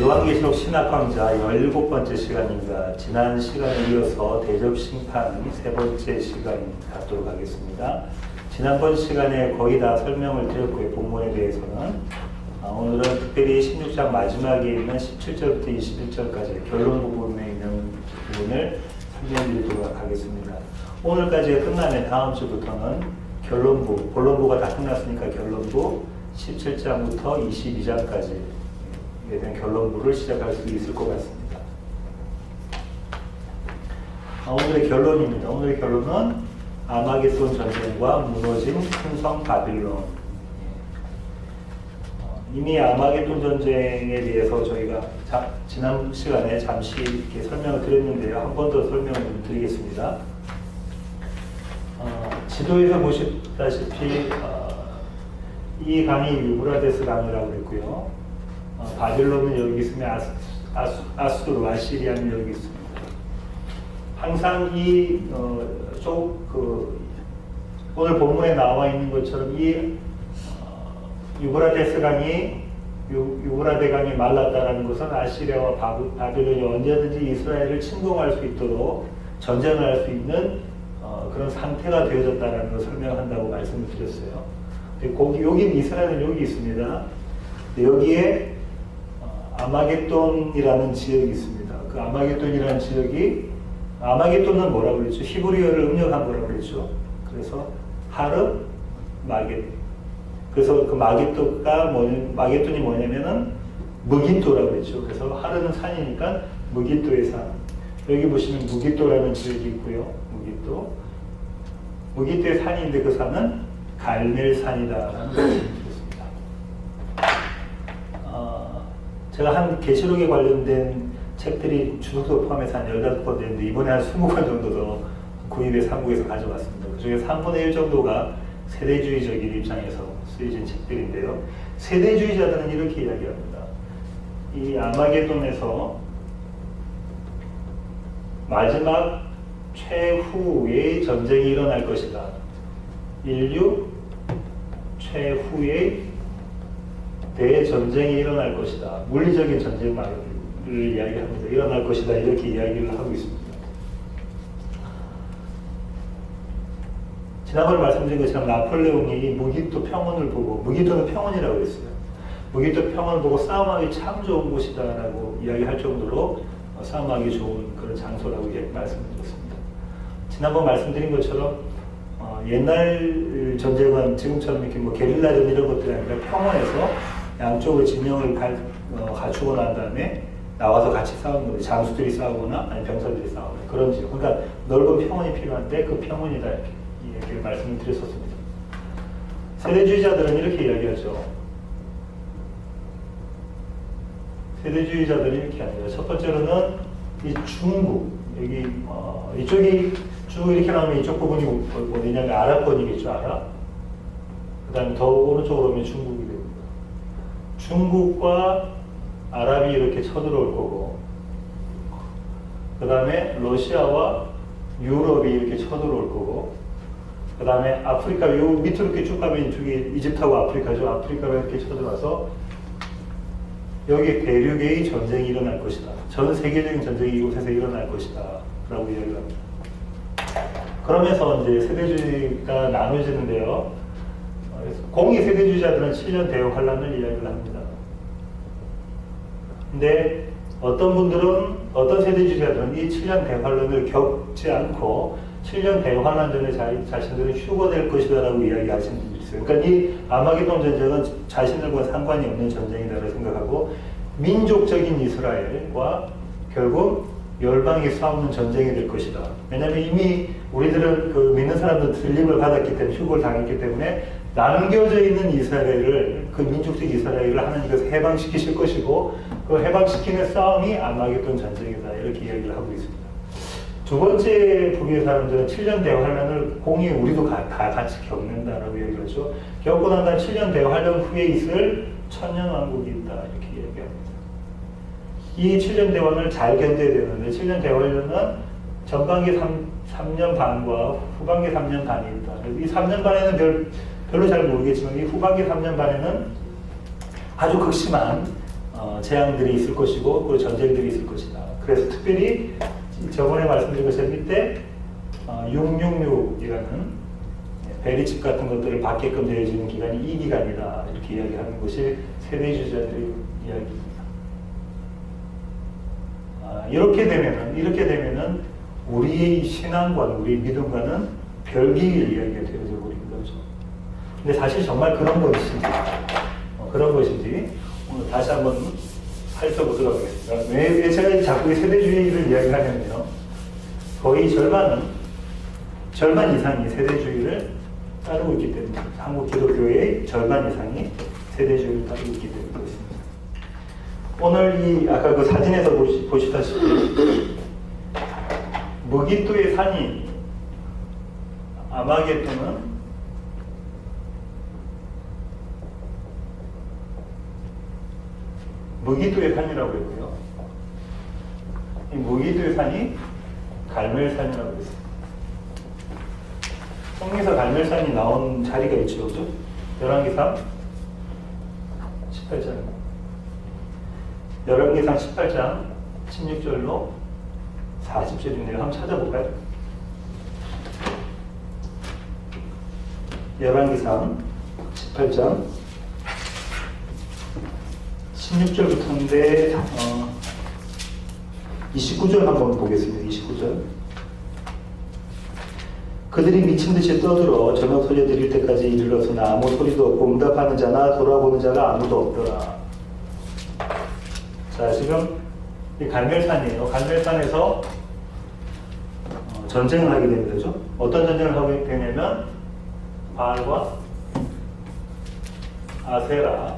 요한계시록 신학강좌 17번째 시간입니다. 지난 시간에 이어서 대접심판 세 번째 시간 갖도록 하겠습니다. 지난번 시간에 거의 다 설명을 드렸고요. 본문에 대해서는 오늘은 특별히 16장 마지막에 있는 17절부터 21절까지 결론 부분에 있는 부분을 설명드리도록 하겠습니다. 오늘까지가 끝나면 다음 주부터는 결론부, 본론부가 다 끝났으니까 결론부 17장부터 22장까지 에 대한 결론부를 시작할 수 있을 것 같습니다. 오늘의 결론입니다. 오늘의 결론은 아마겟돈 전쟁과 무너진 큰 성 바빌론. 이미 아마겟돈 전쟁에 대해서 저희가 지난 시간에 잠시 이렇게 설명을 드렸는데요. 한 번 더 설명을 좀 드리겠습니다. 지도에서 보시다시피 이 강이 유브라데스 강이라고 그랬고요. 바빌론은 여기 있으면 아수르, 아시리아는 여기 있습니다. 항상 오늘 본문에 나와 있는 것처럼 이 유브라데스 강이 유브라데 강이 말랐다라는 것은 아시리아와 바빌론이 언제든지 이스라엘을 침공할 수 있도록 전쟁을 할 수 있는 그런 상태가 되어졌다는 것을 설명한다고 말씀을 드렸어요. 여기 이스라엘은 여기 있습니다. 여기에 아마겟돈이라는 지역이 있습니다. 그 아마겟돈이라는 지역이 아마겟돈은 뭐라고 그랬죠? 히브리어를 음력한 거라고 그랬죠. 그래서 하르 마겟. 그래서 그 마겟돈이 뭐냐면은 무깃도라고 그랬죠. 그래서 하르는 산이니까 무깃도의 산. 여기 보시면 무깃도라는 지역이 있고요. 무깃도의 산인데 그 산은 갈멜산이다라는 말씀을 드렸습니다. 제가 한 계시록에 관련된 책들이 주석도 포함해서 한 15권 되는데 이번에 한 20권 정도 더 구입해서 한국에서 가져왔습니다. 그 중에 3분의 1 정도가 세대주의적인 입장에서 쓰여진 책들인데요. 세대주의자들은 이렇게 이야기합니다. 이 아마겟돈에서 마지막 최후의 전쟁이 일어날 것이다. 인류 최후의 대전쟁이 일어날 것이다. 물리적인 전쟁을 이야기합니다. 일어날 것이다. 이렇게 이야기를 하고 있습니다. 지난번에 말씀드린 것처럼 나폴레옹이 무기토 평원을 보고, 무기토는 평원이라고 했어요. 무기토 평원을 보고 싸움하기 참 좋은 곳이다라고 이야기할 정도로 싸움하기 좋은 그런 장소라고 말씀드렸습니다. 지난번 말씀드린 것처럼 옛날 전쟁은 지금처럼 이렇게 뭐 게릴라전 이런 것들이 아니라 평원에서 양쪽으로 진영을 갖추고 난 다음에 나와서 같이 싸우는 거예요. 장수들이 싸우거나 아니 병사들이 싸우거나 그런 지역. 그러니까 넓은 평원이 필요한데 그 평원이다 이렇게 말씀을 드렸었습니다. 세대주의자들은 이렇게 이야기하죠. 세대주의자들은 이렇게 합니다. 첫 번째로는 이 중국 여기 이쪽이 쭉 이렇게 나오면 이쪽 부분이 어디냐면 아랍권이겠죠. 아랍. 그 다음에 더 오른쪽으로 오면 중국이 됩니다. 중국과 아랍이 이렇게 쳐들어올 거고, 그 다음에 러시아와 유럽이 이렇게 쳐들어올 거고, 그 다음에 아프리카 요 밑으로 이렇게 쭉 가면 이쪽이 이집트하고 아프리카죠. 아프리카가 이렇게 쳐들어와서 여기 대륙의 전쟁이 일어날 것이다. 전 세계적인 전쟁이 이곳에서 일어날 것이다. 라고 이야기를 합니다. 그러면서 이제 세대주의가 나눠지는데요. 공의 세대주의자들은 7년 대역 환란을 이야기를 합니다. 근데 어떤 세대주의자들은 이 7년 대환란을 겪지 않고 7년 대환란 전에 자신들은 휴거될 것이다라고 이야기하시는 분들이 있어요. 그러니까 이 아마겟돈 전쟁은 자신들과 상관이 없는 전쟁이라고 생각하고 민족적인 이스라엘과 결국 열방이 싸우는 전쟁이 될 것이다. 왜냐하면 이미 우리들은 그 믿는 사람들 들림을 받았기 때문에 휴거를 당했기 때문에 남겨져 있는 이스라엘을 그 민족적 이스라엘을 하나님께서 해방시키실 것이고 그 해방시키는 싸움이 아마겟돈 전쟁이다. 이렇게 이야기를 하고 있습니다. 두 번째 부류의 사람들은 7년 대환란을 공히 우리도 다 같이 겪는다라고 얘기를 하죠. 겪고 난 다음 7년 대환란 후에 있을 천년왕국이 있다. 이렇게 얘기합니다. 이 7년 대환을 잘 견뎌야 되는데 7년 대환란은 전반기 3년 반과 후반기 3년 반이 있다. 이 3년 반에는 별로 잘 모르겠지만 이 후반기 3년 반에는 아주 극심한 재앙들이 있을 것이고 그리고 전쟁들이 있을 것이다. 그래서 특별히 저번에 말씀드린 것처럼 밑에 666이라는 베리칩 같은 것들을 받게끔 되어지는 기간이 이 기간이다. 이렇게 이야기하는 것이 세대주의자들의 이야기입니다. 이렇게 되면은 우리의 신앙과 우리의 믿음과는 별개의 이야기가 되어져 버린 거죠. 근데 사실 정말 그런 것인지 오늘 다시 한번 살펴보도록 하겠습니다. 왜 제가 자꾸 세대주의를 이야기하냐면요. 거의 절반 이상이 세대주의를 따르고 있기 때문에 한국 기독교의 절반 이상이 세대주의를 따르고 있기 때문에 그렇습니다. 오늘 아까 그 사진에서 보시다시피 무기토의 산이 아마겟돈은 무기토의 산이라고 했고요. 이 무기토의 산이 갈멜산이라고 했습니다. 성경에서 갈멜산이 나온 자리가 있죠, 그죠? 열왕기상 18장. 열왕기상 18장 16절로 40절인데요. 한번 찾아볼까요? 열왕기상 18장 16절부터인데 29절 한번 보겠습니다. 29절. 그들이 미친 듯이 떠들어 저녁 소리 들릴 때까지 이르러서나 아무 소리도 없고 응답하는 자나 돌아보는 자가 아무도 없더라. 자, 지금 이 갈멜산이에요. 갈멜산에서 전쟁을 하게 됩니다. 그죠? 어떤 전쟁을 하게 되냐면 바알과 아세라를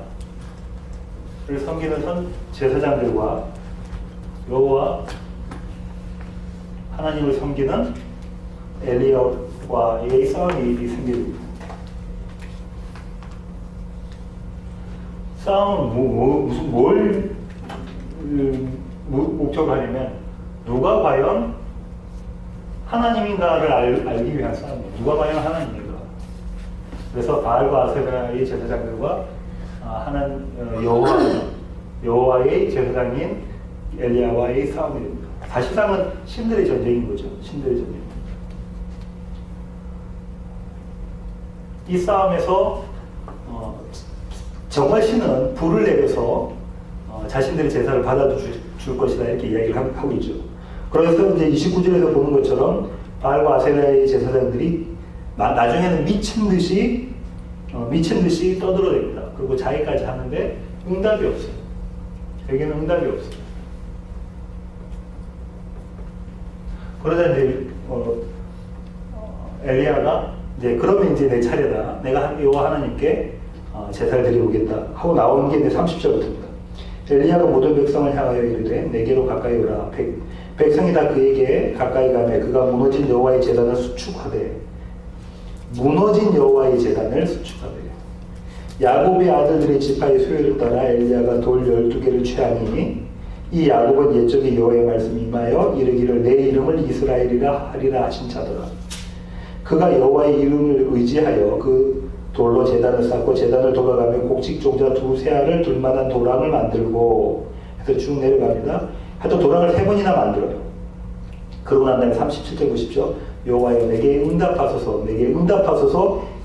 섬기는 제사장들과 여호와 하나님을 섬기는 엘리야와의 싸움이 생깁니다. 싸움은 무슨 뭘 목적으로 하냐면 누가 과연 하나님인가를 알기 위한 싸움이에요. 누가 과연 하나님인가. 그래서 바알과 아세라의 제사장들과 여호와의 제사장인 엘리야와의 싸움이 됩니다. 사실상은 신들의 전쟁인 거죠. 신들의 전쟁. 이 싸움에서 정말 신은 불을 내려서 자신들의 제사를 받아줄 것이다 이렇게 이야기를 하고 있죠. 그래서 이제 29절에서 보는 것처럼 바알과 아세라의 제사장들이 나중에는 미친 듯이 떠들어댑니다. 그리고 자기까지 하는데 응답이 없어요. 여기는 응답이 없어요. 그러자 이제 엘리야가 이제 그러면 이제 내 차례다. 내가 여호와 하나님께 제사를 드리고 오겠다 하고 나오는 게 이제 30절부터입니다. 엘리야가 모든 백성을 향하여 이르되 내게로 가까이 오라. 백성이 다 그에게 가까이 가매 그가 무너진 여호와의 제단을 수축하되 야곱의 아들들의 지파의 소유를 따라 엘리야가 돌 12개를 취하니 이 야곱은 옛적에 여호와의 말씀이 임하여 이르기를 내 이름을 이스라엘이라 하리라 하신 자더라. 그가 여호와의 이름을 의지하여 그 돌로 제단을 쌓고 제단을 돌아가며 곡식종자 2세알을 둘만한 도랑을 만들고 해서 쭉 내려갑니다. 하여튼 도랑을 3번이나 만들어요. 그러고 난 다음에 37절 보십시오. 여호와여 내게 응답하소서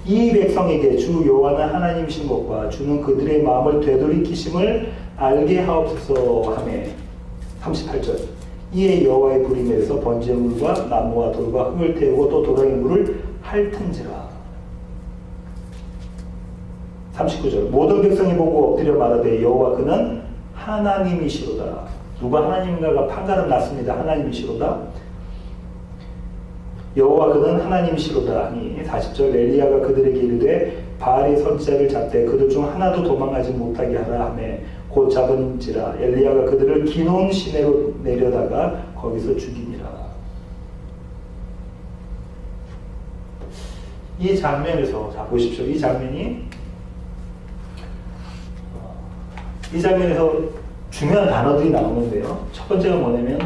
이 백성에게 주 여호와는 하나님이신 것과 주는 그들의 마음을 되돌이키심을 알게 하옵소서 하매 38절 이에 여호와의 불이 내려서 번제물과 나무와 돌과 흙을 태우고 또 도랑의 물을 핥은지라. 39절 모든 백성이 보고 엎드려 말하되 여호와 그는 하나님이시로다. 누가 하나님인가가 판가름 났습니다. 하나님이시로다. 여호와 그는 하나님이시로다 하니 40절 엘리야가 그들에게 이르되 바알의 선지자를 잡되 그들 중 하나도 도망하지 못하게 하라 하매 곧 잡은지라. 엘리야가 그들을 기논 시내로 내려다가 거기서 죽이니라. 이 장면에서 자 보십시오. 이 장면에서 중요한 단어들이 나오는데요. 첫 번째가 뭐냐면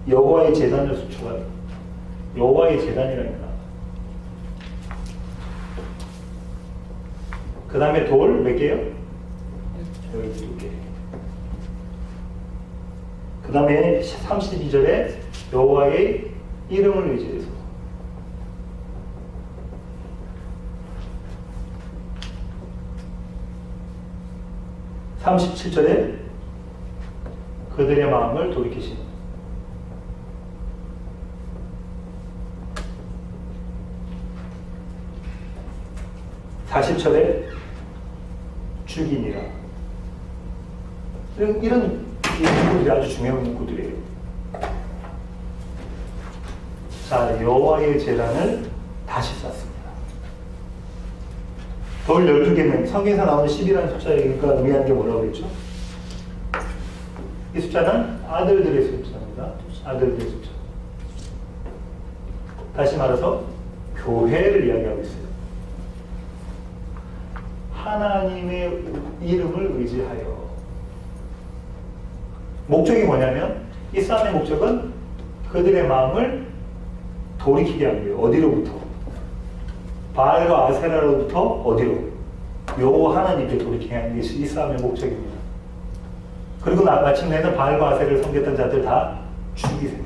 여호와의 제단을 수축하다. 여호와의 제단이랍니다. 그 다음에 돌 몇 개요? 여기 두 개. 그 다음에 32절에 여호와의 이름을 의지해서 37절에 그들의 마음을 돌이키신 40절에 죽이니라. 이런 문구들이 아주 중요한 문구들이에요. 자, 여호와의 제단을 다시 쌓습니다. 돌 12개는 성경에서 나오는 10이라는 숫자니까 의미하는 게 뭐라고 그랬죠? 이 숫자는 아들들의 숫자입니다. 아들들의 숫자. 다시 말해서 교회를 이야기하고 있어요. 하나님의 이름을 의지하여. 목적이 뭐냐면 이 싸움의 목적은 그들의 마음을 돌이키게 하는 거예요. 어디로부터? 바알과 아세라로부터 어디로? 여호와 하나님께 돌이키게 하는 것이 이 싸움의 목적입니다. 그리고 마침내는 바알과 아세라를 섬겼던 자들 다 죽이세요.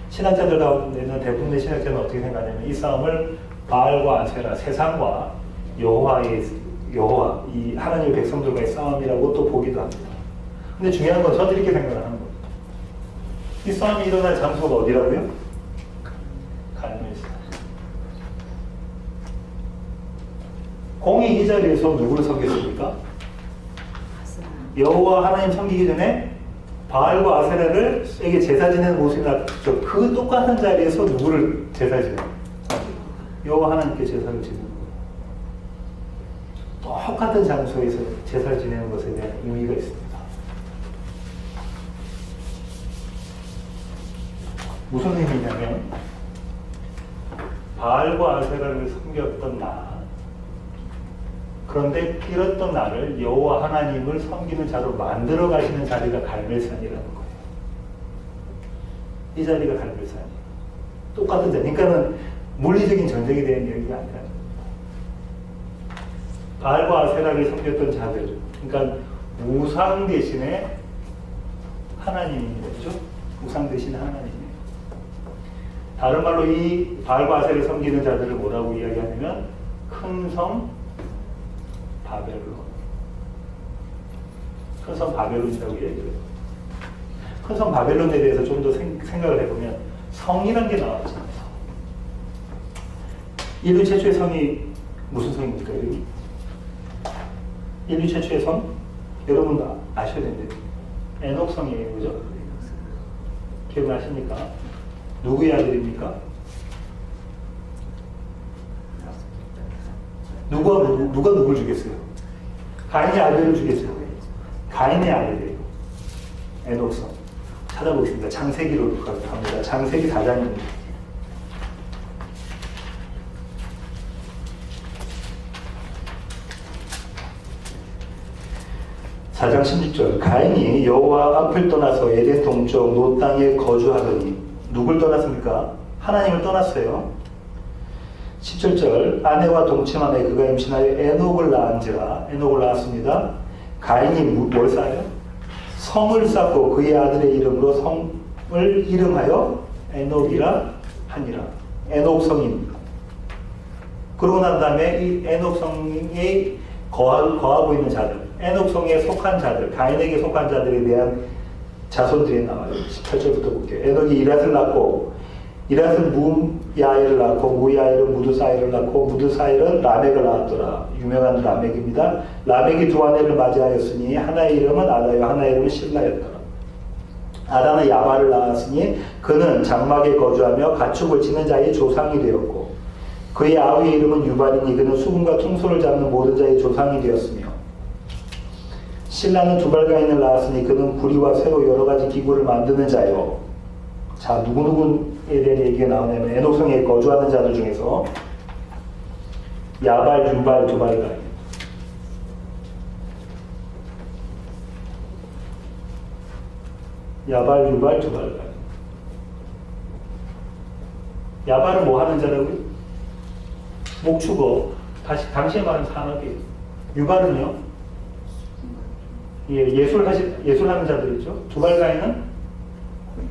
신학자들 가운데는 대부분의 신학자는 어떻게 생각하냐면 이 싸움을 바알과 아세라, 세상과 여호와, 이 하나님의 백성들과의 싸움이라고 또 보기도 합니다. 근데 중요한 건 저들이 이렇게 생각을 하는 거예요. 이 싸움이 일어날 장소가 어디라고요? 갈멜산. 공이 이 자리에서 누구를 섬겼습니까? 여호와 하나님 섬기기 전에 바알과 아세라에게 제사 지내는 모습이 나왔죠. 그 똑같은 자리에서 누구를 제사 지내요? 여호와 하나님께 제사를 지내는 거예요. 똑같은 장소에서 제사를 지내는 것에 대한 의미가 있습니다. 무슨 의미냐면 바알과 아세라를 섬겼던 나, 그런데 잃었던 나를 여호와 하나님을 섬기는 자로 만들어 가시는 자리가 갈멜산이라는 거예요. 이 자리가 갈멜산이에요. 똑같은 자리. 그러니까는 물리적인 전쟁에 대한 이야기가 아니라 바알과 아세라를 섬겼던 자들, 그러니까 우상 대신에 하나님입니다. 그죠? 우상 대신에 하나님. 다른 말로 이 바알과 아세라를 섬기는 자들을 뭐라고 이야기하냐면 큰 성 바벨론. 큰 성 바벨론이라고 이야기해요. 큰 성 바벨론에 대해서 좀 더 생각을 해보면 성이라는 게 나왔잖아요. 인류 최초의 성이 무슨 성입니까? 여기? 인류 최초의 성? 여러분 아셔야 되는데 에녹 성이에요. 그죠? 기억나십니까? 누구의 아들입니까? 누가 누굴 죽였어요? 가인의 아들을 죽였어요. 가인의 아들이에요. 에녹성. 찾아보겠습니다. 창세기로 갑니다. 창세기 4장입니다. (4장 16절) 가인이 여호와 앞을 떠나서 에덴 동쪽 노 땅에 거주하더니 누굴 떠났습니까? 하나님을 떠났어요. 17절 아내와 동침하에 그가 임신하여 에녹을 낳은지라. 에녹을 낳았습니다. 가인이 뭘 쌓아요? 성을 쌓고 그의 아들의 이름으로 성을 이름하여 에녹이라 하니라. 에녹성입니다. 그러고 난 다음에 이 에녹성에 거하고 있는 자들, 에녹성에 속한 자들, 가인에게 속한 자들에 대한 자손들이 나와요. 18절부터 볼게요. 에녹이 이랏을 낳고 이랏은 무야엘을 낳고 무야엘은 무드사엘을 낳고 무드사엘은 라멕을 낳았더라. 유명한 라멕입니다. 라멕이 두 아내를 맞이하였으니 하나의 이름은 아다요 하나의 이름은 실라였더라. 아다는 야발을 낳았으니 그는 장막에 거주하며 가축을 치는 자의 조상이 되었고 그의 아우의 이름은 유발이니 그는 수금과 퉁소를 잡는 모든 자의 조상이 되었으며 신라는 두발가인을 낳았으니 그는 구리와 쇠로 여러 가지 기구를 만드는 자요. 자, 누구누구에 대한 얘기가 나오냐면 에녹성에 거주하는 자들 중에서 야발, 유발, 두발가인. 야발, 유발, 두발가인. 야발은 뭐 하는 자라고요? 목축어. 당시에 말하는 산업이에요. 유발은요? 예, 예술하는 자들이죠. 두발가인은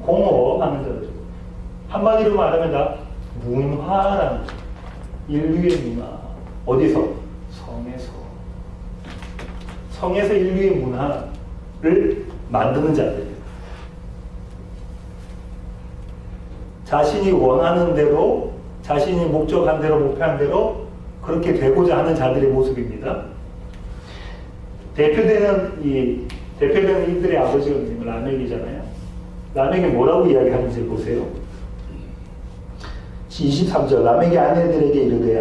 공업하는 자들이죠. 한마디로 말하면 다 문화라는 거죠. 인류의 문화. 어디서? 성에서. 성에서 인류의 문화를 만드는 자들이에요. 자신이 원하는 대로, 자신이 목적한 대로, 목표한 대로 그렇게 되고자 하는 자들의 모습입니다. 대표되는 이들의 아버지가 라멕이잖아요. 라멕이 뭐라고 이야기하는지 보세요. 23절 라멕의 아내들에게 이르되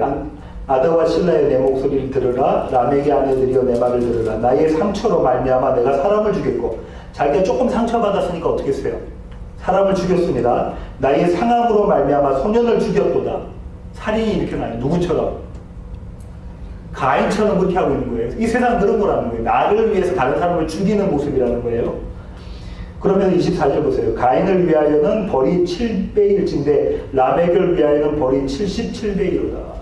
아다와 실라여 내 목소리를 들으라. 라멕의 아내들이여 내 말을 들으라. 나의 상처로 말미암아 내가 사람을 죽였고, 자기가 조금 상처받았으니까 어떻게 했어요? 사람을 죽였습니다. 나의 상함으로 말미암아 소년을 죽였도다. 살인이 이렇게 나요. 누구처럼? 가인처럼 그렇게 하고 있는 거예요. 이 세상은 그런 거라는 거예요. 나를 위해서 다른 사람을 죽이는 모습이라는 거예요. 그러면 24절 보세요. 가인을 위하여는 벌이 7배일진데 라멕을 위하여는 벌이 77배이로다.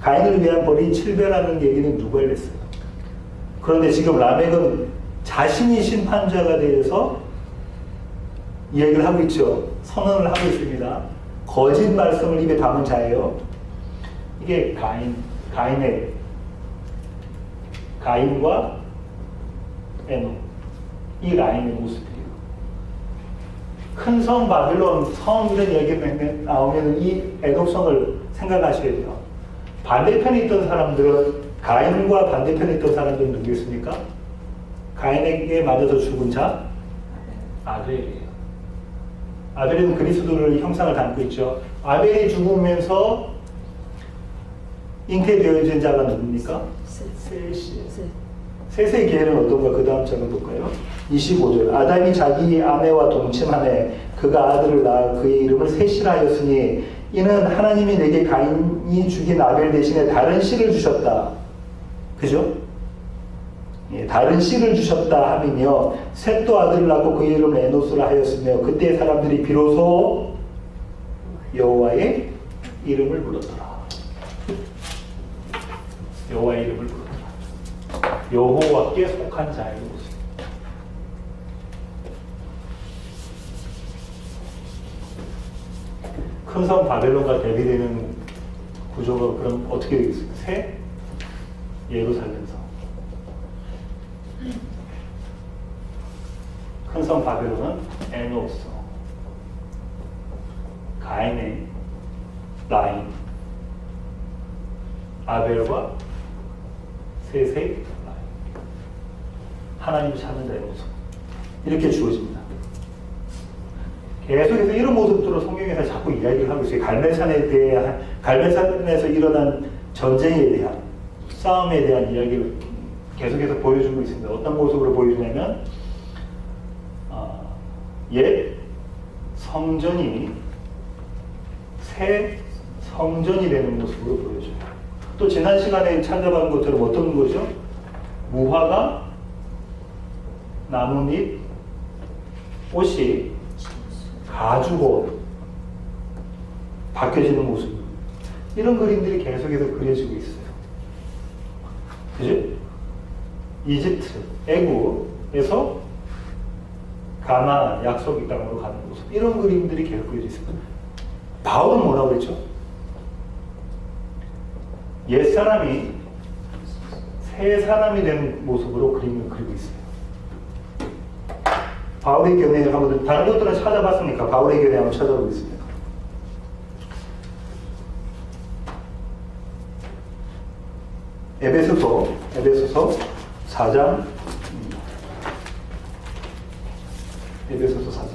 가인을 위한 벌이 7배라는 얘기는 누가 했어요? 그런데 지금 라멕은 자신이 심판자가 되어서 이야기를 하고 있죠. 선언을 하고 있습니다. 거짓 말씀을 입에 담은 자예요. 이게 가인과 에녹, 이 라인의 모습이에요. 큰 성 바빌론, 성 이런 얘기가 나오면 이 에녹성을 생각하셔야 돼요. 반대편에 있던 사람들은, 가인과 반대편에 있던 사람들은 누구였습니까? 가인에게 맞아서 죽은 자? 아벨이에요. 아벨은 그리스도를 형상을 담고 있죠. 아벨이 죽으면서 잉태되어진 자가 누굽니까? 셋이에요. 셋의 계열은 어떤가? 그 다음 장을 볼까요? 25절 아담이 자기 아내와 동침하매 그가 아들을 낳아 그의 이름을 셋이라 하였으니 이는 하나님이 내게 가인이 죽인 아벨 대신에 다른 씨를 주셨다. 그죠? 예, 다른 씨를 주셨다 하면요, 셋도 아들을 낳고 그의 이름을 에노스라 하였으며 그때 사람들이 비로소 여호와의 이름을 불렀더라. 여호와의 이름을 불렀더라. 여호와께 속한 자의 모습. 큰 성 바벨론과 대비되는 구조가 그럼 어떻게 되겠습니까? 새 예루살렘 성. 큰 성 바벨론은 에녹 성, 가인의 라인, 아벨과 셋의 라인, 하나님 찾는 자의 모습, 이렇게 주어집니다. 계속해서 이런 모습들로 성경에서 자꾸 이야기를 하고 있어요. 갈멜산에서 일어난 전쟁에 대한, 싸움에 대한 이야기를 계속해서 보여주고 있습니다. 어떤 모습으로 보여주냐면 옛 성전이 새 성전이 되는 모습으로 보여줘요. 또 지난 시간에 찾아본 것처럼 어떤 거죠? 무화과, 나뭇잎, 옷이 가죽옷 바뀌어지는 모습, 이런 그림들이 계속해서 그려지고 있어요. 그죠? 이집트, 애국에서 가나안, 약속의 땅으로 가는 모습, 이런 그림들이 계속 그려져 있습니다. 바울은 뭐라고 했죠? 옛사람이 새 사람이 되는 모습으로 그림을 그리고 있어요. 바울의 견해를 한번, 다른 것들은 찾아봤으니까 바울의 견해 한번 찾아보겠습니다. 에베소서 4장, 에베소서 4장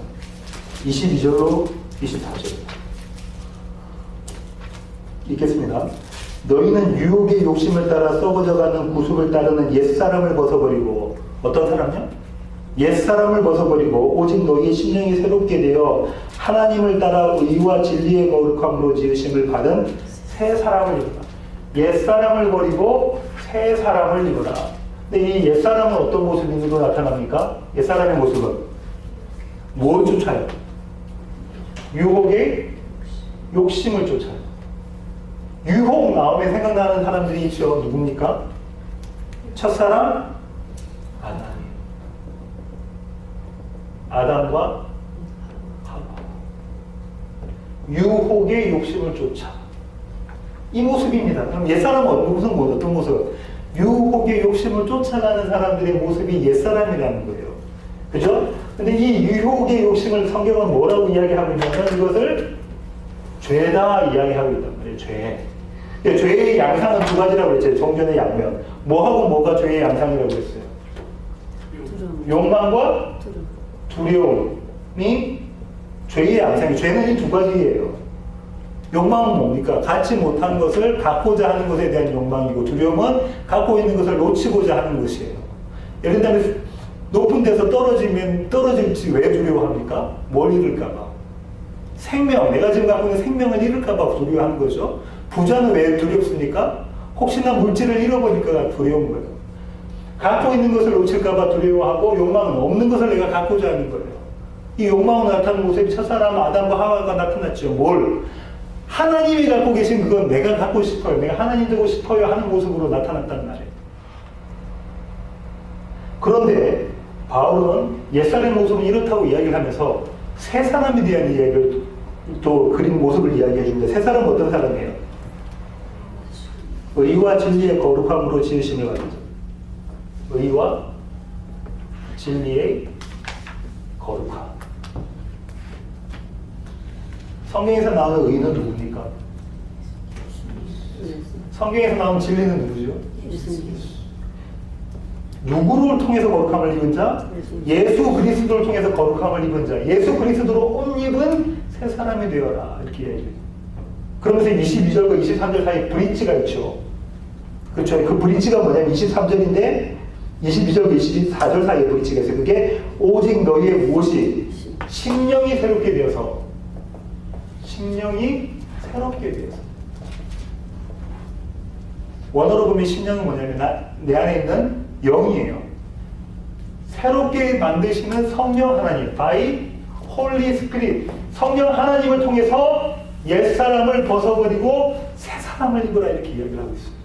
22절로 24절 읽겠습니다. 너희는 유혹의 욕심을 따라 썩어져가는 구습을 따르는 옛사람을 벗어버리고, 어떤 사람요? 옛사람을 벗어버리고 오직 너희의 심령이 새롭게 되어 하나님을 따라 의와 진리의 거룩함으로 지으심을 받은 새 사람을 입어라. 옛사람을 버리고 새 사람을 입어라. 근데 이 옛사람은 어떤 모습으로 나타납니까? 옛사람의 모습은 뭘 쫓아요? 유혹의 욕심을 쫓아요. 유혹 나오면 생각나는 사람들이 있죠. 누굽니까? 첫사람 아담이에요. 아담과 하와. 유혹의 욕심을 쫓아. 이 모습입니다. 그럼 옛사람은 어떤 모습? 유혹의 욕심을 쫓아가는 사람들의 모습이 옛사람이라는 거예요. 그죠? 근데 이 유혹의 욕심을 성경은 뭐라고 이야기하고 있냐면 이것을 죄다 이야기하고 있단 말이에요. 죄. 죄의 양상은 두 가지라고 했죠. 종전의 양면. 뭐하고 뭐가 죄의 양상이라고 했어요? 욕망과 두려움이 죄의 양상이에요. 죄는 이 두 가지예요. 욕망은 뭡니까? 갖지 못한 것을 갖고자 하는 것에 대한 욕망이고, 두려움은 갖고 있는 것을 놓치고자 하는 것이에요. 예를 들면 높은 데서 떨어질지 왜 두려워합니까? 뭘 잃을까봐. 생명, 내가 지금 갖고 있는 생명을 잃을까봐 두려워하는 거죠. 부자는 왜 두렵습니까? 혹시나 물질을 잃어버릴까 두려운 거예요. 갖고 있는 것을 놓칠까봐 두려워하고, 욕망은 없는 것을 내가 갖고자 하는 거예요. 이 욕망으로 나타나는 모습이 첫사람 아담과 하와가 나타났죠. 뭘? 하나님이 갖고 계신 그건 내가 갖고 싶어요. 내가 하나님 되고 싶어요 하는 모습으로 나타났단 말이에요. 그런데 바울은 옛사람의 모습은 이렇다고 이야기를 하면서 새 사람에 대한 이야기를 또 그린 모습을 이야기해 줍니다. 새 사람은 어떤 사람이에요? 의와 진리의 거룩함으로 지으심을 받죠. 의와 진리의 거룩함. 성경에서 나오는 의는 누굽니까? 성경에서 나오는 진리는 누구죠? 누구를 통해서 거룩함을 입은 자? 예수 그리스도를 통해서 거룩함을 입은 자. 예수 그리스도로 옷 입은 새 사람이 되어라. 이렇게 얘기해요. 그러면서 22절과 23절 사이에 브릿지가 있죠. 그렇죠. 그 브릿지가 뭐냐면 23절인데 22절과 24절 사이에 브릿지가 있어요. 그게 오직 너희의 무엇이 심령이 새롭게 되어서 원어로 보면 심령은 뭐냐면 내 안에 있는 영이에요. 새롭게 만드시는 성령 하나님, by Holy Spirit. 성령 하나님을 통해서 옛사람을 벗어버리고 새 사람을 입으라 이렇게 이야기를 하고 있어요.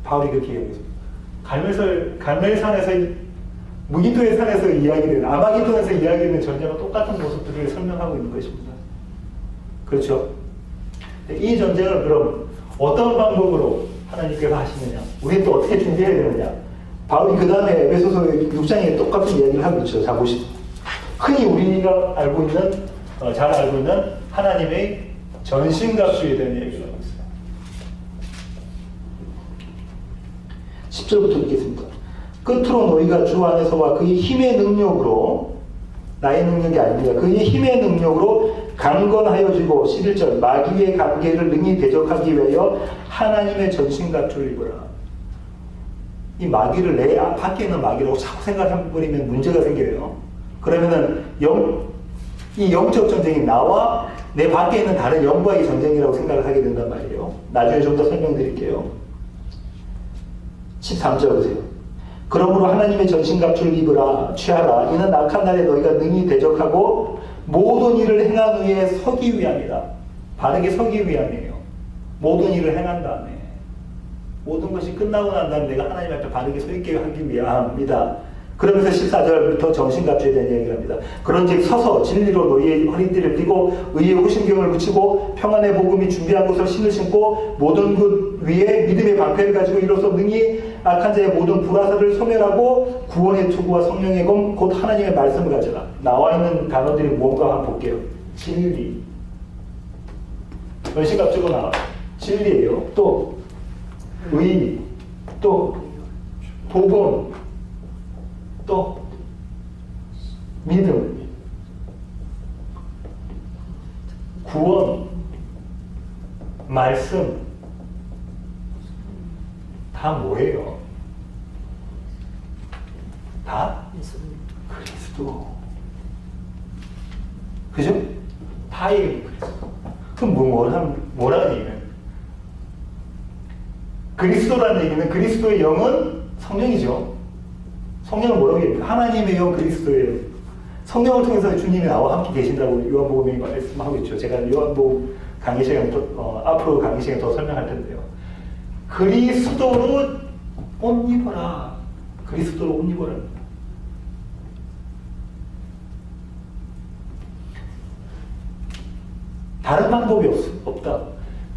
바울이 그렇게 이야기하고 있습니다. 갈멜산에서 무기도의 산에서 이야기되는, 아마기돈에서 이야기되는 전쟁과 똑같은 모습들을 설명하고 있는 것입니다. 그렇죠? 이 전쟁을 그럼 어떤 방법으로 하나님께서 하시느냐? 우리는 또 어떻게 준비해야 되느냐? 바울이 그 다음에 에베소서 6장에 똑같은 이야기를 하고 있죠. 자, 보시죠. 흔히 우리가 알고 있는, 잘 알고 있는 하나님의 전신갑주에 대한 이야기를 하고 있어요. 10절부터 읽겠습니다. 끝으로 너희가 주 안에서와 그의 힘의 능력으로, 나의 능력이 아닙니다. 그의 힘의 능력으로 강건하여지고, 11절 마귀의 관계를 능히 대적하기 위하여 하나님의 전신갑주를 입으라. 이 마귀를 내 밖에 있는 마귀라고 자꾸 생각해버리면 문제가 생겨요. 그러면은 이 영적 전쟁이 나와 내 밖에 있는 다른 영과의 전쟁이라고 생각을 하게 된단 말이에요. 나중에 좀 더 설명드릴게요. 13절 보세요. 그러므로 하나님의 전신갑주를 입으라, 취하라. 이는 악한 날에 너희가 능히 대적하고 모든 일을 행한 후에 서기 위함이다. 바르게 서기 위함이에요. 모든 일을 행한 다음에, 모든 것이 끝나고 난 다음에 내가 하나님 앞에 바르게 서 있게 하기 위함이다. 그러면서 14절부터 전신갑주에 대한 이야기를 합니다. 그런즉 서서 진리로 너희의 허리띠를 띠고 의의 후신경을 붙이고 평안의 복음이 준비한 것을 신을 신고 모든 것 위에 믿음의 방패를 가지고 이로써 능히 악한 자의 모든 불화살을 소멸하고 구원의 투구와 성령의 검 곧 하나님의 말씀을 가져라. 나와 있는 단어들이 뭔가 한번 볼게요. 진리. 전신갑주로 나와. 진리예요. 또 의, 또 복음, 또 믿음, 구원, 말씀, 다 뭐예요? 다 그리스도. 그죠? 다 이게 그리스도. 그럼 뭐라는 얘기예요? 그리스도라는 얘기는 그리스도의 영은 성령이죠. 성령은 뭐라고 얘기해요? 하나님의 영 그리스도예요. 성령을 통해서 주님이 나와 함께 계신다고 요한복음이 말씀하고 있죠. 제가 요한복음 강의 시간에 앞으로 강의 시간에 더 설명할 텐데요. 그리스도로 옷 입어라. 그리스도로 옷 입어라. 다른 방법이 없다.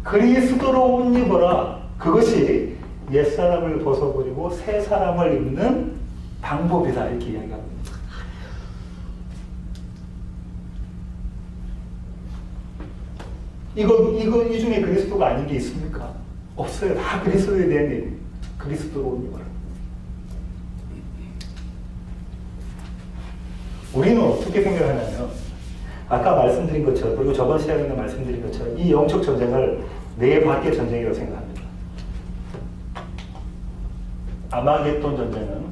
그리스도로 옷 입어라. 그것이 옛사람을 벗어버리고 새 사람을 입는 방법이다. 이렇게 이야기합니다. 이 중에 그리스도가 아닌 게 있습니까? 없어요. 다 그리스도에 대한 얘기. 그리스도로 옷 입어라. 우리는 어떻게 생각하냐면, 아까 말씀드린 것처럼, 그리고 저번 시간에도 말씀드린 것처럼, 이 영적 전쟁을 내 밖의 전쟁이라고 생각합니다. 아마겟돈 전쟁은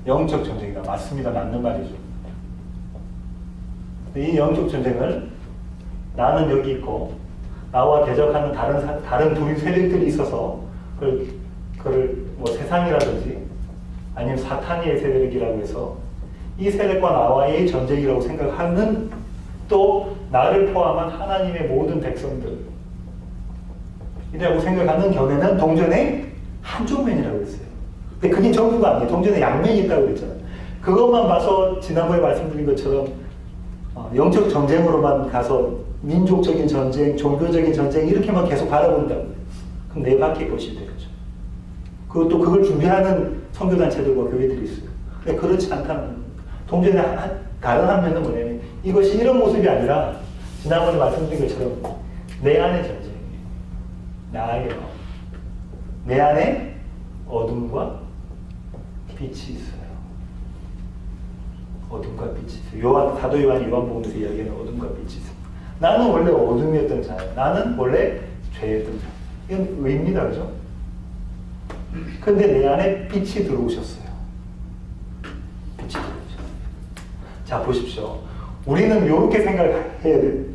영적 전쟁이다. 맞습니다. 맞는 말이죠. 이 영적 전쟁을 나는 여기 있고, 나와 대적하는 다른 둘 세력들이 있어서, 그걸 뭐 세상이라든지, 아니면 사탄의 세력이라고 해서, 이 세력과 나와의 전쟁이라고 생각하는, 또 나를 포함한 하나님의 모든 백성들 이라고 생각하는 견해는 동전의 한쪽 면이라고 했어요. 근데 그게 전부가 아니에요. 동전의 양면이 있다고 그랬잖아요. 그것만 봐서 지난번에 말씀드린 것처럼 영적 전쟁으로만 가서 민족적인 전쟁, 종교적인 전쟁 이렇게만 계속 바라본다고. 그럼 내 밖에 것이 되겠죠. 그리고 또 그걸 준비하는 선교단체들과 교회들이 있어요. 근데 그렇지 않다는 겁니다. 동전의 다른 한 면은 뭐냐면 이것이 이런 모습이 아니라 지난번에 말씀드린 것처럼 내 안의 전쟁이에요. 나의 마음. 내 안에 어둠과 빛이 있어요. 어둠과 빛이 있어요. 사도 요한이 요한복음에서 이야기하는 어둠과 빛이 있어요. 나는 원래 어둠이었던 자예요. 나는 원래 죄였던 자. 이건 의입니다. 그죠? 근데 내 안에 빛이 들어오셨어요. 빛이 들어오셨어요. 자, 보십시오. 우리는 이렇게 생각해야 돼.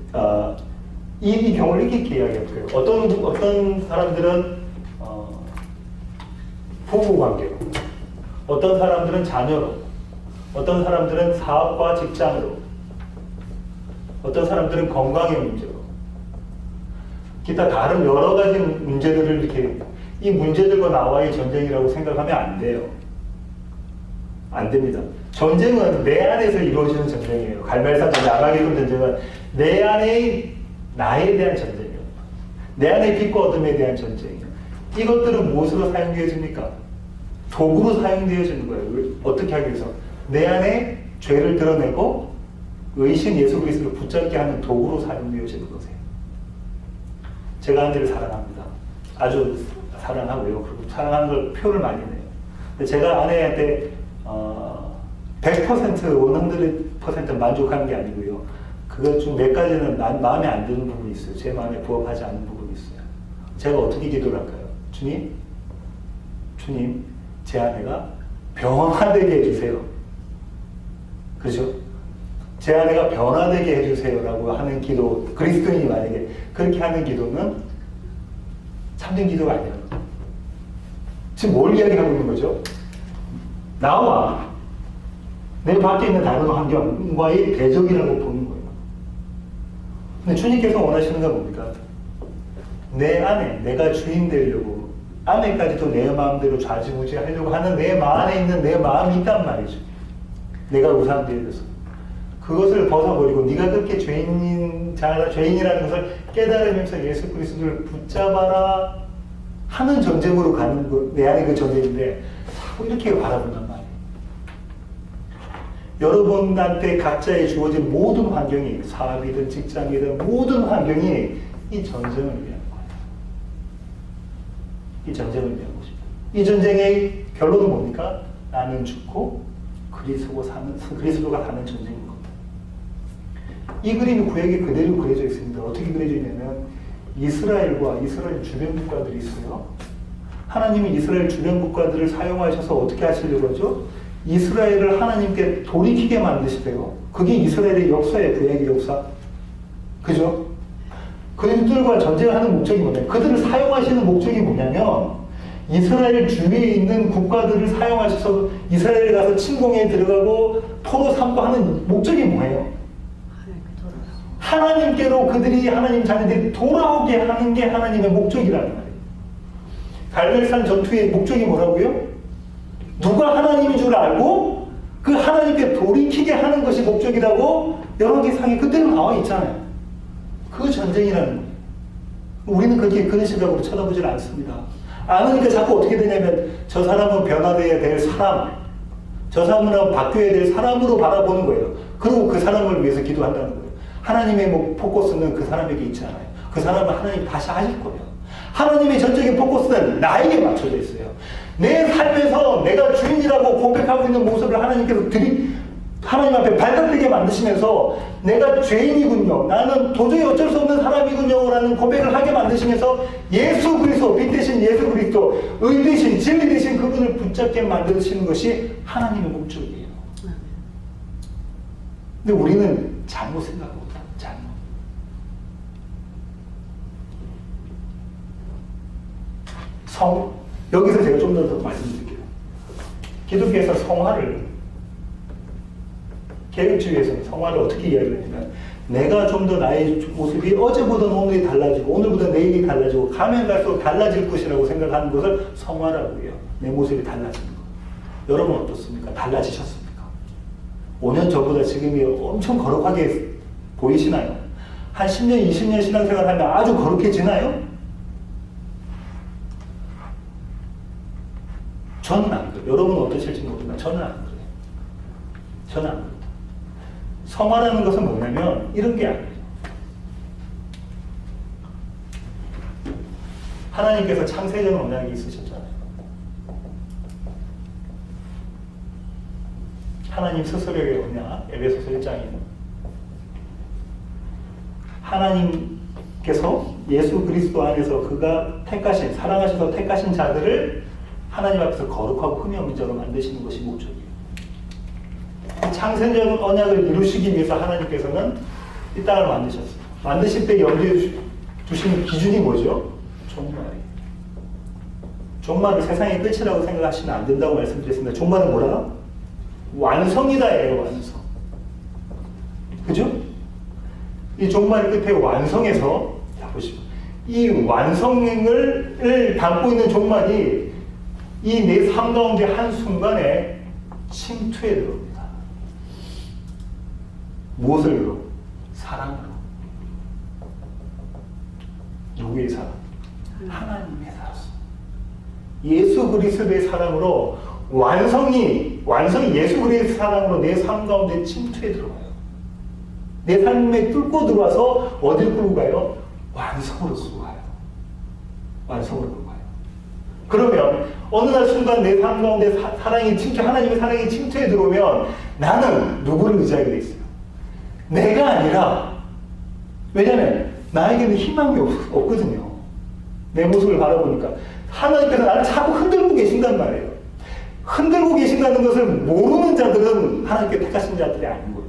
이 경우를 이렇게 이야기해볼게요. 어떤 사람들은 부부 관계로, 어떤 사람들은 자녀로, 어떤 사람들은 사업과 직장으로, 어떤 사람들은 건강의 문제로, 기타 다른 여러 가지 문제들을 이렇게 이 문제들과 나와의 전쟁이라고 생각하면 안 돼요. 안 됩니다. 전쟁은 내 안에서 이루어지는 전쟁이에요. 갈멜산 전쟁, 아마겟돈 전쟁은 내 안에 나에 대한 전쟁이에요. 내 안의 빛과 어둠에 대한 전쟁이에요. 이것들은 무엇으로 사용되어집니까? 도구로 사용되어지는 거예요. 어떻게 하기 위해서? 내 안에 죄를 드러내고 의신 예수 그리스도를 붙잡게 하는 도구로 사용되어지는 거세요. 제가 한 대를 사랑합니다. 아주 사랑하고요. 그리고 사랑하는 걸 표를 많이 내요. 근데 제가 아내한테 100% 100% 만족하는 게 아니고요. 그것 중 몇 가지는 마음에 안 드는 부분이 있어요. 제 마음에 부합하지 않는 부분이 있어요. 제가 어떻게 기도를 할까요? 주님, 제 아내가 변화되게 해주세요. 그렇죠? 제 아내가 변화되게 해주세요라고 하는 기도, 그리스도인이 만약에 그렇게 하는 기도는 참된 기도가 아니에요. 지금 뭘 이야기하고 있는 거죠? 나와 내 밖에 있는 다른 환경과의 대적이라고 보는 거예요. 근데 주님께서 원하시는 건 뭡니까? 내 안에 내가 주인 되려고 안에까지도 내 마음대로 좌지우지 하려고 하는 내 안에 있는 내 마음이 있단 말이죠. 내가 우상되어져서 그것을 벗어버리고 네가 그렇게 죄인이라는 것을 깨달으면서 예수 그리스도를 붙잡아라 하는 전쟁으로 가는 거, 내 안에 그 전쟁인데 자꾸 이렇게 바라본단 말이에요. 여러분한테 각자에 주어진 모든 환경이 사업이든 직장이든 모든 환경이 이 전쟁을 위한 거예요. 이 전쟁을 위한 것입니다. 이 전쟁의 결론은 뭡니까? 나는 죽고 그리스도가 사는 전쟁인 겁니다. 이 그림이 구약에 그대로 그려져 있습니다. 어떻게 그려져 있냐면 이스라엘과 이스라엘 주변 국가들이 있어요. 하나님이 이스라엘 주변 국가들을 사용하셔서 어떻게 하시려고 하죠? 이스라엘을 하나님께 돌이키게 만드시대요. 그게 이스라엘의 역사예요. 구약의 역사. 그죠? 그들과 전쟁하는 목적이 뭐냐면 그들을 사용하시는 목적이 뭐냐면 이스라엘 주위에 있는 국가들을 사용하셔서 이스라엘에 가서 침공에 들어가고 포로 삼고 하는 목적이 뭐예요? 하나님께로 그들이 하나님 자녀들이 돌아오게 하는 게 하나님의 목적이라는 말이에요. 갈멜산 전투의 목적이 뭐라고요? 누가 하나님인 줄 알고 그 하나님께 돌이키게 하는 것이 목적이라고 열왕기상에 그때는 나와 있잖아요. 그 전쟁이라는 거예요. 우리는 그렇게 그런 시각으로 쳐다보질 않습니다. 아니까 자꾸 어떻게 되냐면 저 사람은 변화되어야 될 사람, 저 사람은 바뀌어야 될 사람으로 바라보는 거예요. 그리고 그 사람을 위해서 기도한다는 거예요. 하나님의 포커스는 그 사람에게 있지 않아요. 그 사람은 하나님 다시 하실 거예요. 하나님의 전적인 포커스는 나에게 맞춰져 있어요. 내 삶에서 내가 주인이라고 고백하고 있는 모습을 하나님께서 하나님 앞에 발각되게 만드시면서 내가 죄인이군요. 나는 도저히 어쩔 수 없는 사람이군요. 라는 고백을 하게 만드시면서 예수 그리스도, 빛 대신 예수 그리스도, 의 대신 진리 대신 그분을 붙잡게 만드시는 것이 하나님의 목적이에요. 근데 우리는 잘못 생각하고 잘못. 여기서 제가 좀 더 말씀드릴게요. 기독교에서 성화를, 개혁주의에서는 성화를 어떻게 이야기를 하냐면, 내가 좀 더 나의 모습이 어제보다는 오늘이 달라지고, 오늘보다 내일이 달라지고, 가면 갈수록 달라질 것이라고 생각하는 것을 성화라고 해요. 내 모습이 달라지는 거. 여러분 어떻습니까? 달라지셨습니까? 5년 전보다 지금이 엄청 거룩하게 보이시나요? 한 10년, 20년 신앙생활 하면 아주 거룩해지나요? 저는 안 그래요. 여러분은 어떠실지 모르지만 저는 안 그래요. 저는 안 그래요. 성화라는 것은 뭐냐면 이런 게 아니에요. 하나님께서 창세전 언약이 있으셨잖아요. 하나님 스스로의 언약, 에베소서 1장에는 하나님께서 예수 그리스도 안에서 그가 택하신, 사랑하셔서 택하신 자들을 하나님 앞에서 거룩하고 흠이 없는 자로 만드시는 것이 목적이에요. 창세전 언약을 이루시기 위해서 하나님께서는 이 땅을 만드셨어요. 만드실 때 염두에 두시는 기준이 뭐죠? 종말이에요. 종말을 세상의 끝이라고 생각하시면 안 된다고 말씀드렸습니다. 종말은 뭐라? 완성이다예요, 완성. 그죠? 이 종말 끝에 완성에서, 자 보시고, 이 완성을 담고 있는 종말이 이 내 삶 가운데 한순간에 침투에 들어옵니다. 무엇을요? 사랑으로. 누구의 사랑? 하나님의 사랑. 예수 그리스도의 사랑으로 완성이 예수 그리스도의 사랑으로 내 삶 가운데 침투에 들어와요. 내 삶에 뚫고 들어와서 어딜 끌고 가요? 완성으로 끌고 가요. 완성으로 끌고 가요. 그러면 어느 날 순간 내 삶 가운데 하나님의 사랑이 침투에 들어오면 나는 누구를 의지하게 돼 있어요? 내가 아니라, 왜냐면 나에게는 희망이 없거든요. 내 모습을 바라보니까 하나님께서 나를 자꾸 흔들고 계신단 말이에요. 흔들고 계신다는 것을 모르는 자들은 하나님께 택하신 자들이 아닌 거예요.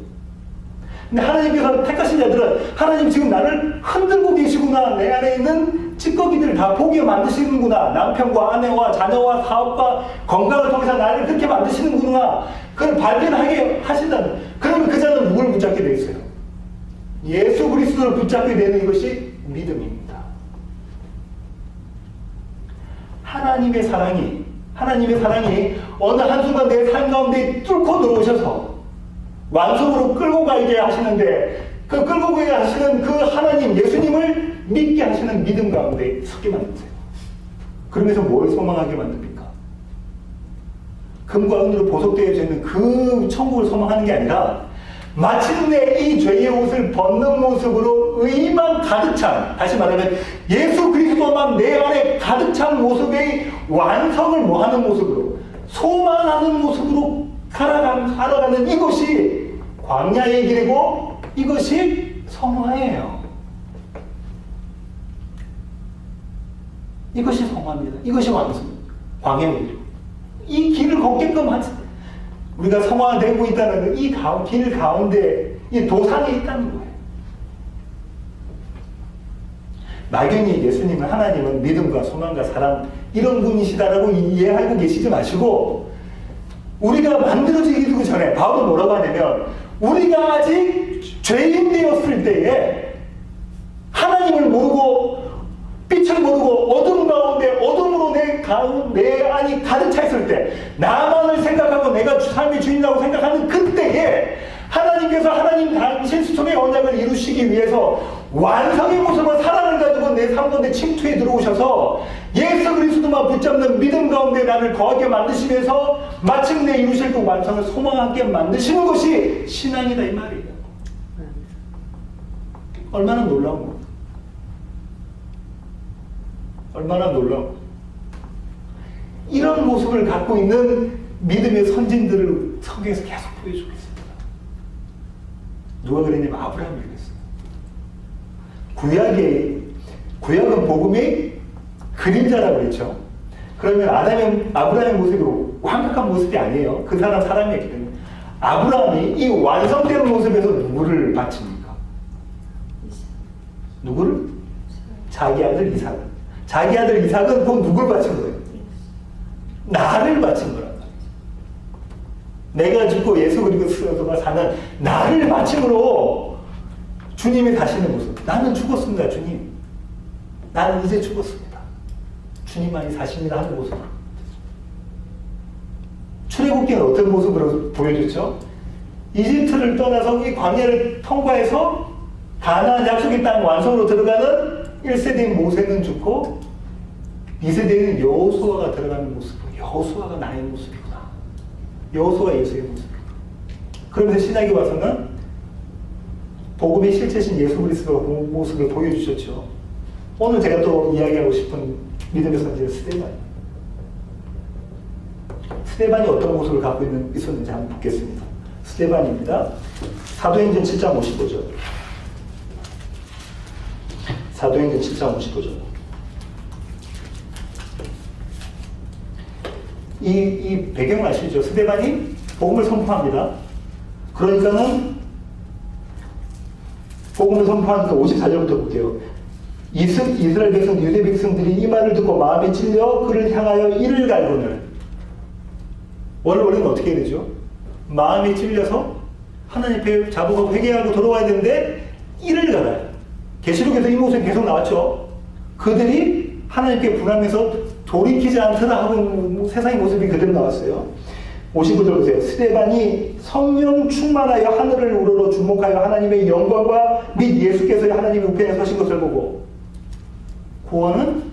근데 하나님께서 택하신 자들은 하나님 지금 나를 흔들고 계시구나, 내 안에 있는 찌꺼기들을 다 보게 만드시는구나, 남편과 아내와 자녀와 사업과 건강을 통해서 나를 그렇게 만드시는구나, 그걸 발견하게 하신다는. 그러면 그 자는 누굴 붙잡게 되어 있어요? 예수 그리스도를 붙잡게 되는 이것이 믿음입니다. 하나님의 사랑이 어느 한순간 내 삶 가운데 뚫고 들어오셔서 완성으로 끌고 가게 하시는데, 그 끌고 가게 하시는 그 하나님, 예수님을 믿게 하시는 믿음 가운데 서게 만드세요. 그러면서 뭘 소망하게 만듭니까? 금과 은으로 보석되어져 있는 그 천국을 소망하는 게 아니라 마침내 이 죄의 옷을 벗는 모습으로 의만 가득 찬, 다시 말하면 예수 그리스도만 내 안에 가득 찬 모습의 완성을 뭐하는 모습으로, 소망하는 모습으로 살아가는 이것이 광야의 길이고 이것이 성화예요. 이것이 성화입니다. 이것이 완성입니다. 광야의 길. 이 길을 걷게끔 하지. 우리가 성화되고 있다는 이 길 가운데 이 도상에 있다는 거예요. 막연히 예수님은, 하나님은 믿음과 소망과 사랑 이런 분이시다라고 이해하고 계시지 마시고, 우리가 만들어지기 전에 바울은 뭐라고 하냐면 우리가 아직 죄인 되었을 때에 하나님을 모르고 빛을 모르고 어둠 가운데 어둠으로 내 안이 가득 차 있을 때 나만을 생각하고 내가 삶의 주인이라고 생각하는 그때에 하나님께서 하나님 당신 스스로의 언약을 이루시기 위해서 완성의 모습으로 사랑을 가지고 내 삶 가운데 침투해 들어오셔서 예수 그리스도만 붙잡는 믿음 가운데 나를 거하게 만드시면서 마침내 이루실 그 완성을 소망하게 만드시는 것이 신앙이다 이 말이에요. 얼마나 놀라운 거. 얼마나 놀라운 이런 모습을 갖고 있는 믿음의 선진들을 성경에서 계속 보여주고 있습니다. 누가 그랬냐면 아브라함이 그랬어요. 구약은 복음의 그림자라고 그랬죠. 그러면 아브라함의 모습이 완벽한 모습이 아니에요. 그 사람 사람이었기 때문에 아브라함이 이 완성된 모습에서 누구를 바칩니까? 누구를? 자기 아들 이삭. 자기 아들 이삭은 그 누굴 바친 거예요? 나를 바친 거란 말이죠. 내가 죽고 예수 그리스도가 사는 나를 바침으로 주님이 사시는 모습. 나는 죽었습니다, 주님. 나는 이제 죽었습니다. 주님만이 사십니다 하는 모습. 출애굽기는 어떤 모습으로 보여줬죠? 이집트를 떠나서 이 광야를 통과해서 가나안 약속의 땅 완성으로 들어가는 1세대인 모세는 죽고 2세대인 여호수아가 들어가는 모습으로 여호수아가 나의 모습이구나. 여호수아가 예수의 모습이구나. 그러면서 신약에 와서는 복음의 실체신 예수 그리스도의 모습을 보여주셨죠. 오늘 제가 또 이야기하고 싶은 믿음의 선지자 스데반입니다. 스데반이 어떤 모습을 갖고 있었는지 한번 보겠습니다. 스데반입니다. 사도행전 7장 55절. 사도행전 7장 55절. 이 배경을 아시죠? 스데반이 복음을 선포합니다. 그러니까는 복음을 선포하니까 54절부터 볼게요. 이스라엘 백성, 유대 백성들이 이 말을 듣고 마음에 찔려 그를 향하여 이를 갈거늘. 원래는 어떻게 해야 되죠? 마음에 찔려서 하나님 앞에 자복하고 회개하고 돌아와야 되는데 이를 갈아요. 계시록에서 이 모습이 계속 나왔죠. 그들이 하나님께 불안해서 돌이키지 않더라 하고 세상의 모습이 그대로 나왔어요. 59절 보세요. 스데반이 성령 충만하여 하늘을 우러러 주목하여 하나님의 영광과 및 예수께서 하나님의 우편에 서신 것을 보고 구원은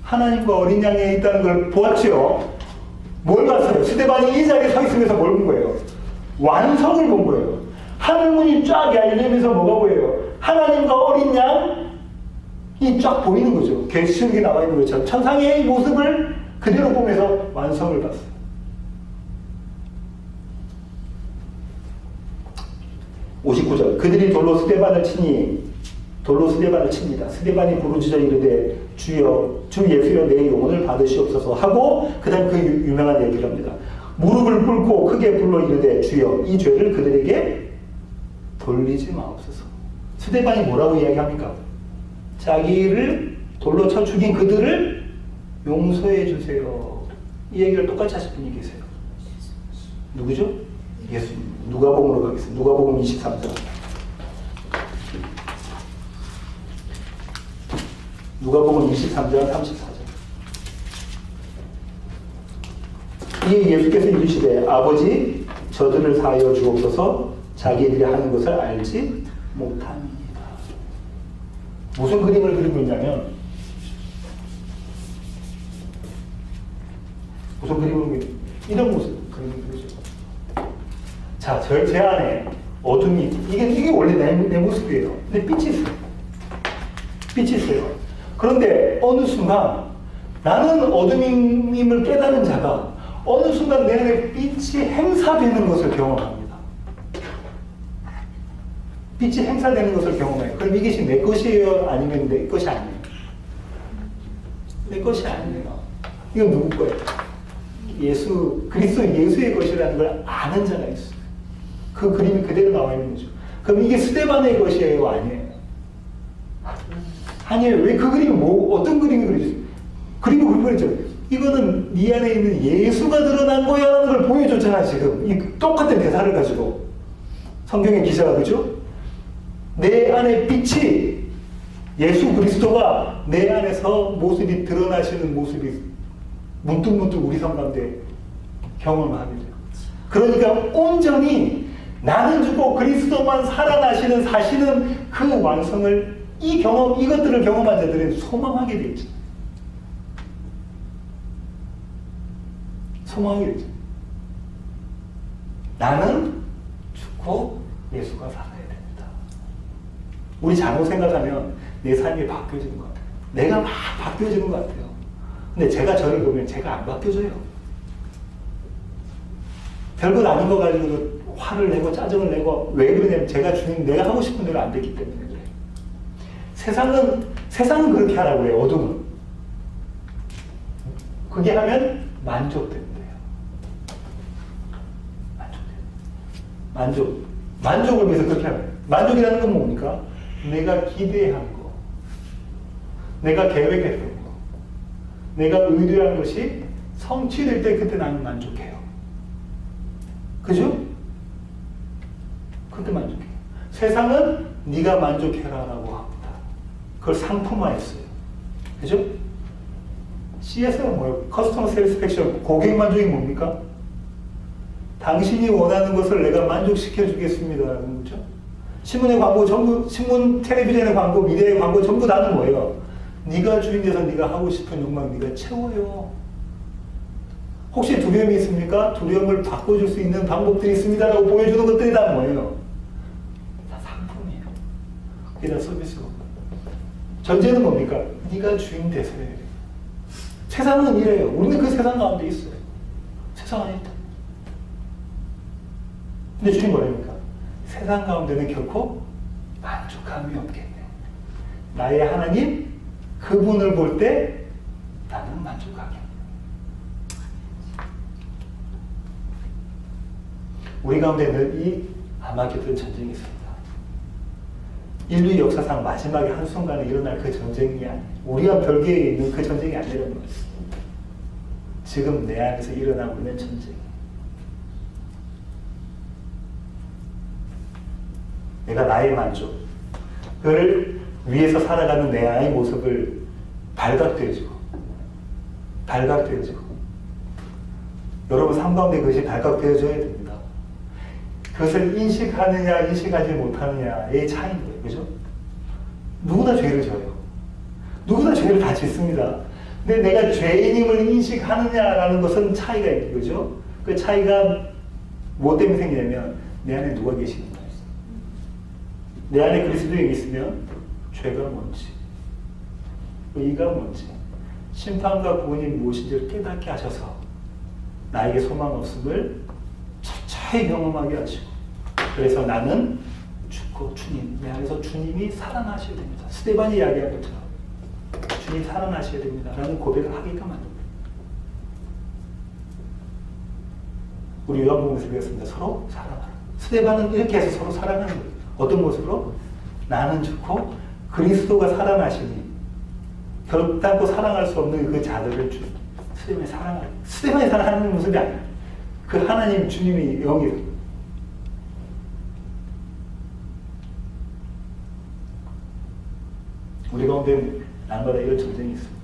하나님과 어린 양에 있다는 걸 보았죠. 뭘 봤어요? 스데반이 이 자리에 서 있으면서 뭘 본 거예요? 완성을 본 거예요. 하늘문이 쫙 열리면서 뭐가 보여요? 하나님과 어린 양이 쫙 보이는 거죠. 계시록에 나와 있는 것처럼 천상의 모습을 그대로 보면서 완성을 봤어요. 59절. 그들이 돌로 스데반을 칩니다. 스데반이 부르짖어 이르되 주여 주 예수여 내 영혼을 받으시옵소서 하고 그 다음 그 유명한 얘기를 합니다. 무릎을 꿇고 크게 불러 이르되 주여 이 죄를 그들에게 돌리지 마옵소서. 스데반이 뭐라고 이야기합니까? 자기를 돌로 쳐 죽인 그들을 용서해 주세요. 이 얘기를 똑같이 하실 분이 계세요. 누구죠? 예수님. 누가복음으로 가겠습니다. 누가복음 23장. 누가복음 23장 34절. 이에 예수께서 이르시되 아버지 저들을 사하여 주옵소서 자기들이 하는 것을 알지 못합니다. 무슨 그림을 그리고 있냐면 무슨 그림을 이런 모습 그림을 그리죠. 자, 제 안에 어둠이 이게 원래 내 모습이에요. 근데 빛이 있어요. 빛이 있어요. 그런데 어느 순간 나는 어둠임을 깨달은 자가 어느 순간 내 안에 빛이 행사되는 것을 경험합니다. 빛이 행사되는 것을 경험해요. 그럼 이것이 내 것이에요? 아니면 내 것이 아니에요? 내 것이 아니에요. 이건 누구 거예요? 그리스도 예수의 것이라는 걸 아는 자가 있어요. 그 그림이 그대로 나와 있는 거죠. 그럼 이게 스데반의 것이에요? 아니에요? 아니에요. 왜 그 그림이 어떤 그림이 그려졌어요? 그림이 그려졌죠. 이거는 네 안에 있는 예수가 드러난 거야 라는 걸 보여줬잖아, 지금. 이 똑같은 대사를 가지고. 성경의 기자가, 그죠? 내 안에 빛이 예수 그리스도가 내 안에서 모습이 드러나시는 모습이 문득문득 우리 삶 가운데 경험을 하게 돼요. 그러니까 온전히 나는 죽고 그리스도만 살아나시는 사시는 그 완성을 이것들을 경험한 자들은 소망하게 되어 있죠. 소망하게 되죠. 나는 죽고 예수가 살아야 됩니다. 우리 잘못 생각하면 내 삶이 바뀌어지는 것 같아요. 내가 막 바뀌어지는 것 같아요. 근데 제가 저를 보면 제가 안 바뀌어져요. 별것 아닌 거 가지고도 화를 내고 짜증을 내고 왜 그러냐면 제가 주님 내가 하고 싶은 대로 안 됐기 때문에 그래요. 세상은 그렇게 하라고 해요. 어둠은. 그게 하면 만족된대요. 만족을 위해서 그렇게 하는 거예요. 만족이라는 건 뭡니까? 내가 기대한 거, 내가 계획했던 거, 내가 의도한 것이 성취될 때 그때 나는 만족해요. 그죠? 그때 만족해요. 세상은 네가 만족해라라고 합니다. 그걸 상품화했어요. 그죠? CS는 뭐예요? 커스터머 세티스팩션, 고객 만족이 뭡니까? 당신이 원하는 것을 내가 만족시켜 주겠습니다라는 거죠. 신문의 광고 전부, 신문, 텔레비전의 광고, 미디어의 광고 전부 다는 뭐예요? 네가 주인 돼서 네가 하고 싶은 욕망 네가 채워요. 혹시 두려움이 있습니까? 두려움을 바꿔줄 수 있는 방법들이 있습니다라고 보여주는 것들이 다 뭐예요? 다 상품이에요. 그게 다 서비스고. 전제는 뭡니까? 네가 주인 되세요. 세상은 이래요. 우리는 그 세상 가운데 있어요. 세상 안에 있다. 근데 주님 뭐랍니까? 세상 가운데는 결코 만족함이 없겠네. 나의 하나님, 그분을 볼 때 나는 만족하겠네. 우리 가운데는 이 아마겟돈 전쟁이 있습니다. 인류 역사상 마지막에 한순간에 일어날 그 전쟁이 아니에요. 우리와 별개에 있는 그 전쟁이 아니라는 거예요. 지금 내 안에서 일어나고 있는 전쟁. 내가 나의 만족, 그를 위해서 살아가는 내 안의 모습을 발각되어지고 여러분 삶 가운데 그것이 발각되어져야 됩니다. 그것을 인식하느냐 인식하지 못하느냐의 차이인 거예요. 그죠? 누구나 죄를 져요. 누구나 죄를 다 짓습니다. 근데 내가 죄인임을 인식하느냐라는 것은 차이가 있는 거죠. 그 차이가 뭐 때문에 생기냐면 내 안에 누가 계시는가. 내 안에 그리스도인이 있으면 죄가 뭔지, 의가 뭔지, 심판과 구원이 무엇인지를 깨닫게 하셔서 나에게 소망 없음을 차차히 경험하게 하시고, 그래서 나는 죽고 주님, 내 안에서 주님이 살아나셔야 됩니다. 스데반이 이야기한 것처럼 주님 살아나셔야 됩니다 라는 고백을 하게끔 합니다. 우리 요한복음에서 배웠습니다. 서로 사랑하라. 스데반은 이렇게 해서 서로 사랑하는 거예요. 어떤 모습으로? 나는 죽고 그리스도가 살아나시니 결단코 사랑할 수 없는 그 자들을 스데반이 사랑하는, 스데반이 사랑하는 모습이 아니에요. 그 하나님 주님이 영이에요. 우리 가운데 날마다 이런 전쟁이 있습니다.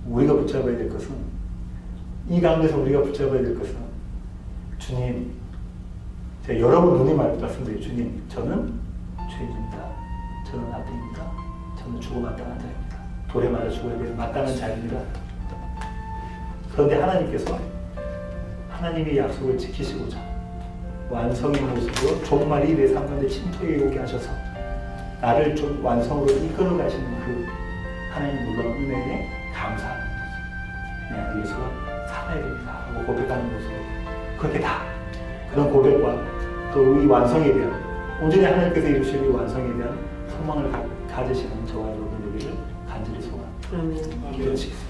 우리가 붙잡아야 될 것은, 이 가운데서 우리가 붙잡아야 될 것은, 주님, 제가 여러 번 눈이 말씀드려요. 주님, 저는 죄인입니다. 저는 아들입니다. 저는 죽어 마땅한 자입니다. 돌에 맞아 죽어야 될 마땅한 자입니다. 그런데 하나님께서 하나님의 약속을 지키시고자 완성의 모습으로 종말이 내 삶 가운데 침투해 오게 하셔서 나를 좀 완성으로 이끌어 가시는 그 하나님 놀라운 은혜에 감사하는 모습. 내 안에 예수가 살아야 됩니다. 하고 고백하는 모습. 그렇게 다 그런 고백과 또 이 완성에 대한, 온전히 하나님께서 이루신 이 완성에 대한 소망을 가지시는 저와 여러분 되기를 간절히 소망합니다. 기도하시겠습니다.